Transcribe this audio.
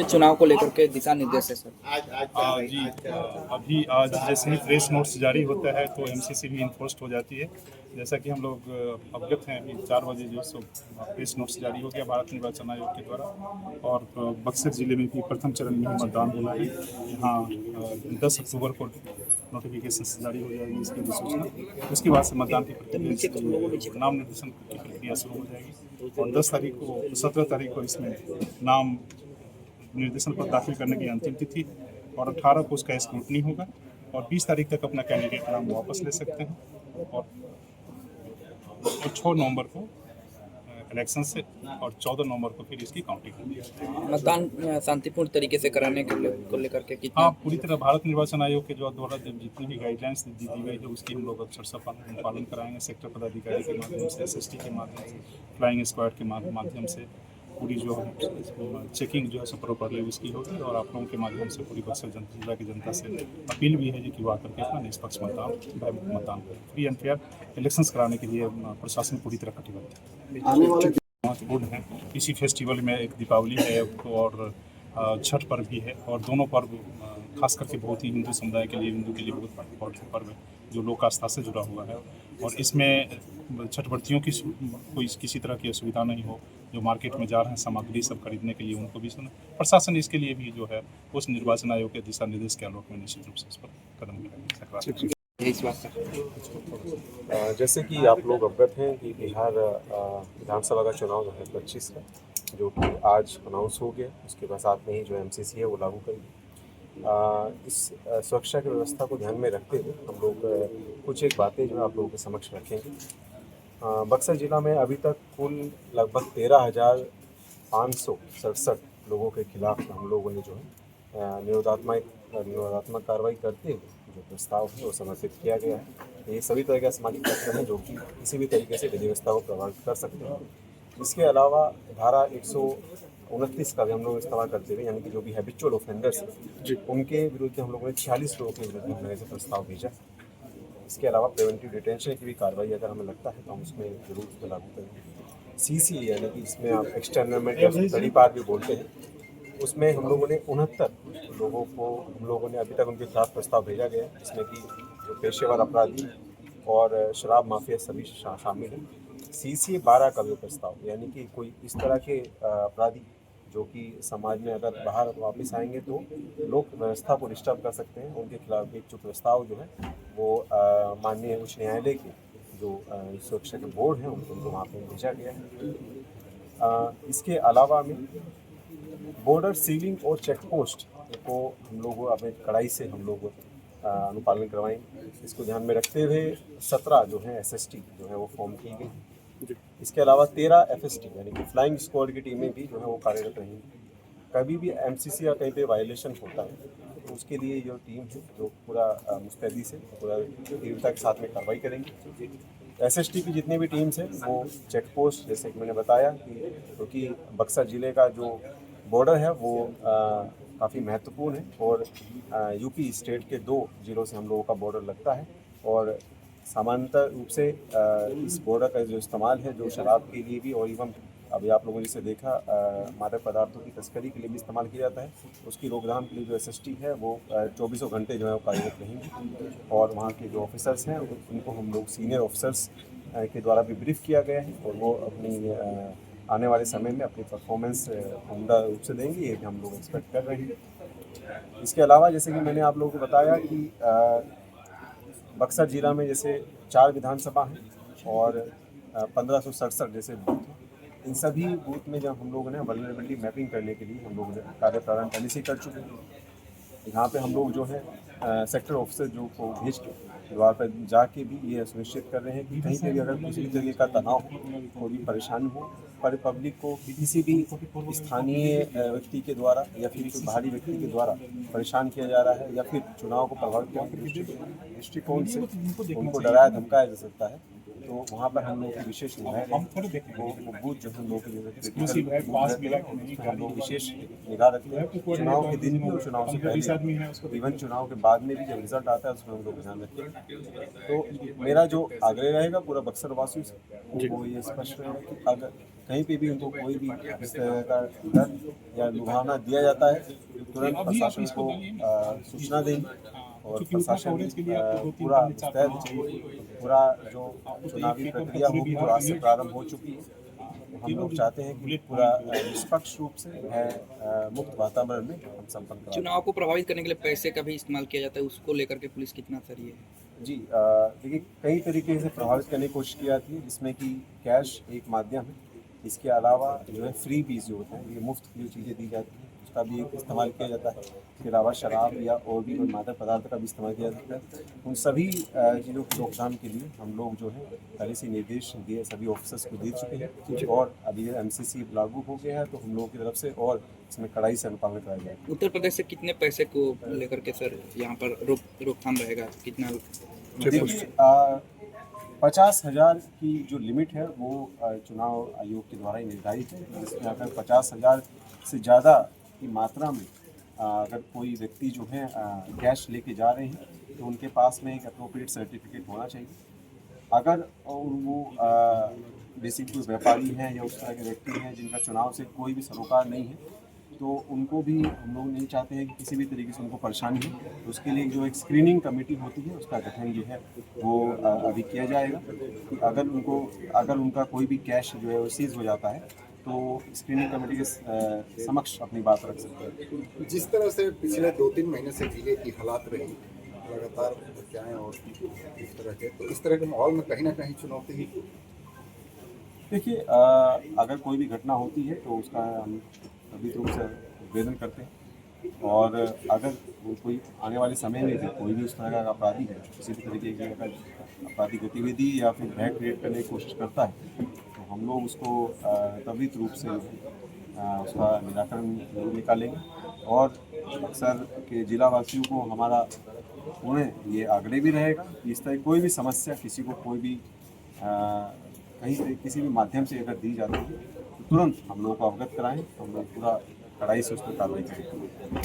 चुनाव को लेकर के दिशा निर्देश है सर। जी, अभी आज जैसे ही प्रेस नोट्स जारी होता है तो एमसीसी भी इन्फोर्स्ड हो जाती है। जैसा कि हम लोग अवगत हैं, अभी 4 बजे जो सो प्रेस नोट्स जारी हो गया भारत निर्वाचन आयोग के द्वारा, और बक्सर जिले में भी प्रथम चरण में मतदान होना है। यहाँ 10 अक्टूबर को नोटिफिकेशन जारी हो जाएगी इसकी अधिसूचना। उसके बाद से मतदान की प्रक्रिया, नाम निर्देशन की प्रक्रिया शुरू हो जाएगी, और 10 तारीख को 17 तारीख को इसमें नाम निर्देशन पर दाखिल करने की अंतिम तिथि, और 18 को उसका स्क्रूटनी होगा, और 20 तारीख तक अपना कैंडिडेट नाम वापस ले सकते हैं, और 6 नवंबर को इलेक्शन से, और 14 नवंबर को फिर इसकी काउंटिंग होगी। मतदान शांतिपूर्ण तरीके से कराने को लेकर के कितना? हाँ, पूरी तरह भारत निर्वाचन आयोग के द्वारा जितनी भी गाइडलाइंस दी गई है उसकी हम लोग अक्षरशः पालन कराएंगे। सेक्टर पदाधिकारी के माध्यम से, एसएसटी के माध्यम से, फ्लाइंग स्क्वाड के माध्यम से पूरी जो चेकिंग जो है सो प्रॉपरली उसकी होगी, और आप लोगों के माध्यम से पूरी बक्सर जिला की जनता से अपील भी है कि वो आकर के अपना निष्पक्ष मतदान करें। फ्री एंड फेयर इलेक्शंस कराने के लिए प्रशासन पूरी तरह कटिबद्ध है। महत्वपूर्ण है, इसी फेस्टिवल में एक दीपावली है और छठ पर्व भी है, और दोनों पर्व खास करके बहुत ही हिंदू समुदाय के लिए, हिंदू के लिए बहुत इम्पोर्टेंट पर्व है जो लोक आस्था से जुड़ा हुआ है। और इसमें छठवर्तियों की कोई किसी तरह की असुविधा नहीं हो, जो मार्केट में जा रहे हैं सामग्री सब खरीदने के लिए, उनको भी सुना। प्रशासन इसके लिए भी जो है उस निर्वाचन आयोग के दिशा निर्देश के आलोक में निश्चित रूप से इस पर कदम उठाएंगे। जैसे कि आप लोग अवगत हैं कि बिहार विधानसभा का चुनाव 2025 का जो कि आज अनाउंस हो गया, उसके बाद साथ में ही जो एमसीसी है वो लागू करेगी। इस सुरक्षा की व्यवस्था को ध्यान में रखते हुए हम लोग कुछ एक बातें जो है आप लोगों के समक्ष रखेंगे। बक्सर जिला में अभी तक कुल लगभग 13,567 लोगों के खिलाफ हम लोगों ने जो है निरोधात्मक कार्रवाई करते हुए जो प्रस्ताव है वो समर्पित किया गया है। ये सभी तरह के सामाजिक तत्व हैं जो कि किसी भी तरीके से विधि व्यवस्था को प्रभावित कर सकते हैं। इसके अलावा धारा 129 का भी हम लोग इस्तेमाल करते हुए, यानी कि जो भी हैबिचुअल ऑफेंडर्स हैं उनके विरुद्ध हम लोगों ने 46 लोगों के विरुद्ध हमने ऐसे प्रस्ताव भेजा। इसके अलावा प्रिवेंटिव डिटेंशन की भी कार्रवाई अगर हमें लगता है तो हम उसमें जरूर उसको लागू करेंगे। सीसी यानी कि इसमें आप एक्सटर्नमेंट या तड़ी पार भी बोलते हैं, उसमें हम लोगों ने 69 लोगों को हम लोगों ने अभी तक उनके खिलाफ प्रस्ताव भेजा गया है, जिसमें कि जो पेशेवर अपराधी और शराब माफिया सभी शामिल हैं। सीसी 12 का भी प्रस्ताव, यानी कि कोई इस तरह के अपराधी जो कि समाज में अगर बाहर वापस आएंगे तो लोक व्यवस्था को डिस्टर्ब कर सकते हैं, उनके खिलाफ एक जो प्रस्ताव जो है वो माननीय उच्च न्यायालय के जो सुरक्षा के बोर्ड हैं उनको वहाँ पर भेजा गया है। इसके अलावा में बॉर्डर सीलिंग और चेक पोस्ट को हम लोग अपने कड़ाई से हम लोग अनुपालन करवाएंगे। इसको ध्यान में रखते हुए 17 जो है एसएसटी जो है वो फॉर्म की गई। इसके अलावा 13 एफएसटी यानी कि फ्लाइंग स्क्वाड की टीमें भी जो है वो कार्यरत रहेंगी। कभी भी एमसीसी या कहीं पे वायलेशन होता है तो उसके लिए जो टीम है जो पूरा मुस्तैदी से पूरा तीव्रता के साथ में कार्रवाई करेंगी। एसएसटी की जितनी भी टीम्स हैं वो चेक पोस्ट, जैसे कि मैंने बताया कि क्योंकि बक्सर ज़िले का जो बॉर्डर है वो काफ़ी महत्वपूर्ण है, और यूपी स्टेट के 2 ज़िलों से हम लोगों का बॉर्डर लगता है, और सामान्यतः रूप से इस बॉर्डर का जो इस्तेमाल है जो शराब के लिए भी, और एवं अभी आप लोगों ने जिसे देखा मादक पदार्थों की तस्करी के लिए भी इस्तेमाल किया जाता है, उसकी रोकथाम के लिए जो एसएसटी है वो 24 घंटे जो है वो कार्यरत रहेंगी। और वहाँ के जो ऑफिसर्स हैं उनको हम लोग सीनियर ऑफिसर्स के द्वारा भी ब्रीफ किया गया है, और वो अपनी आने वाले समय में अपनी परफॉर्मेंस उम्दा रूप से देंगे, ये भी हम लोग एक्सपेक्ट कर रहे हैं। इसके अलावा जैसे कि मैंने आप लोगों को बताया कि बक्सर जिला में जैसे 4 विधानसभा हैं और 1567 जैसे बूथ हैं। इन सभी बूथ में जब हम लोगों ने वल्नरेबिलिटी मैपिंग करने के लिए हम लोगों ने कार्य प्रारंभ पहले से कर चुके हैं। यहाँ पे हम लोग जो है सेक्टर ऑफिसर जो को भेज के द्वार पर जाके भी ये सुनिश्चित कर रहे हैं कि कहीं पे भी अगर किसी भी तरीके का तनाव हो, कोई भी परेशानी हो, पर पब्लिक को किसी भी स्थानीय व्यक्ति के द्वारा या फिर कोई बाहरी व्यक्ति के द्वारा परेशान किया जा रहा है, या फिर चुनाव को प्रभावित करने के दृष्टिकोण से उनको डराया धमकाया जा सकता है, तो वहाँ पर हम लोग की विशेष निगाह हम रहेगी। थोड़ी देखेंगे वो बूथ जो हम लोग के लिए एक्सक्लूसिव है, पास मिला कि नहीं, हम लोग विशेष निगाह रखते हैं चुनाव के दिन भी और चुनाव से 15-20 आदमी पहले है उसको इवन चुनाव के बाद में भी जब रिजल्ट आता है उसमें हम लोग ध्यान रखेंगे। तो मेरा जो आग्रह रहेगा पूरा बक्सर वासियों से वो ये स्पष्ट है कि अगर कहीं पे भी उनको कोई भी इस तरह का डर या लुभावना दिया जाता है तुरंत प्रशासन को सूचना देंगे और प्रशासन पूरा मुस्तैद पूरा जो चुनावी प्रक्रिया होगी जो आज से प्रारंभ हो चुकी है हम लोग चाहते हैं कि पूरा निष्पक्ष रूप से मुक्त वातावरण में हम संपन्न कराएं। चुनाव को प्रभावित करने के लिए पैसे का भी इस्तेमाल किया जाता है, उसको लेकर के पुलिस कितना सक्रिय है? जी देखिए कई तरीके से प्रभावित करने की कोशिश की जाती है जिसमें कि कैश एक माध्यम है। इसके अलावा जो है फ्री बीज जो होते हैं ये मुफ्त की जो चीज़ें दी जाती हैं उसका भी एक इस्तेमाल किया जाता है। इसके अलावा शराब या और भी कोई मादक पदार्थ का भी इस्तेमाल किया जाता है। उन सभी चीज़ों की रोकथाम के लिए हम लोग जो है पहले से निर्देश दिए सभी ऑफिसर्स को दे चुके हैं और अभी MCC लागू हो गया है तो हम लोगों की तरफ से और इसमें कड़ाई से अनुपालन कराया जाएगा। उत्तर प्रदेश से कितने पैसे को लेकर के सर यहाँ पर रोकथाम रहेगा, कितना? 50,000 की जो लिमिट है वो चुनाव आयोग के द्वारा ही निर्धारित है। जिसमें अगर 50,000 से ज़्यादा की मात्रा में अगर कोई व्यक्ति जो है कैश लेके जा रहे हैं तो उनके पास में एक अप्रोप्रिएट सर्टिफिकेट होना चाहिए। अगर वो बेसिक कोई व्यापारी हैं या उस तरह के व्यक्ति हैं जिनका चुनाव से कोई भी सरोकार नहीं है तो उनको भी हम लोग नहीं चाहते हैं कि किसी भी तरीके से उनको परेशानी हो। तो उसके लिए जो एक स्क्रीनिंग कमेटी होती है उसका गठन जो है वो अभी किया जाएगा कि अगर उनका कोई भी कैश जो है वो सीज हो जाता है तो स्क्रीनिंग कमेटी के समक्ष अपनी बात रख सकते हैं। जिस तरह से पिछले 2-3 महीने से जिले की हालात रही लगातार हत्याएं और इस तरह के, तो इस तरह के माहौल में कहीं ना कहीं चुनौती ही। देखिए अगर कोई भी घटना होती है तो उसका हम सभी रूप से वेदन करते हैं और अगर कोई आने वाले समय में भी कोई भी उस तरह का अपराधी है किसी भी तरीके की अगर आपराधिक गतिविधि या फिर भय क्रिएट करने की कोशिश करता है तो हम लोग उसको त्वरित रूप से उसका निराकरण जरूर निकालेंगे। और अक्सर के जिला वासियों को हमारा उन्हें ये आग्रह भी रहेगा कि इस तरह कोई भी समस्या किसी को कोई भी कहीं से किसी भी माध्यम से अगर दी जाती है तो तुरंत हम लोगों को अवगत कराएं। हम लोग पूरा कड़ाई से उस पर कार्रवाई करेंगे।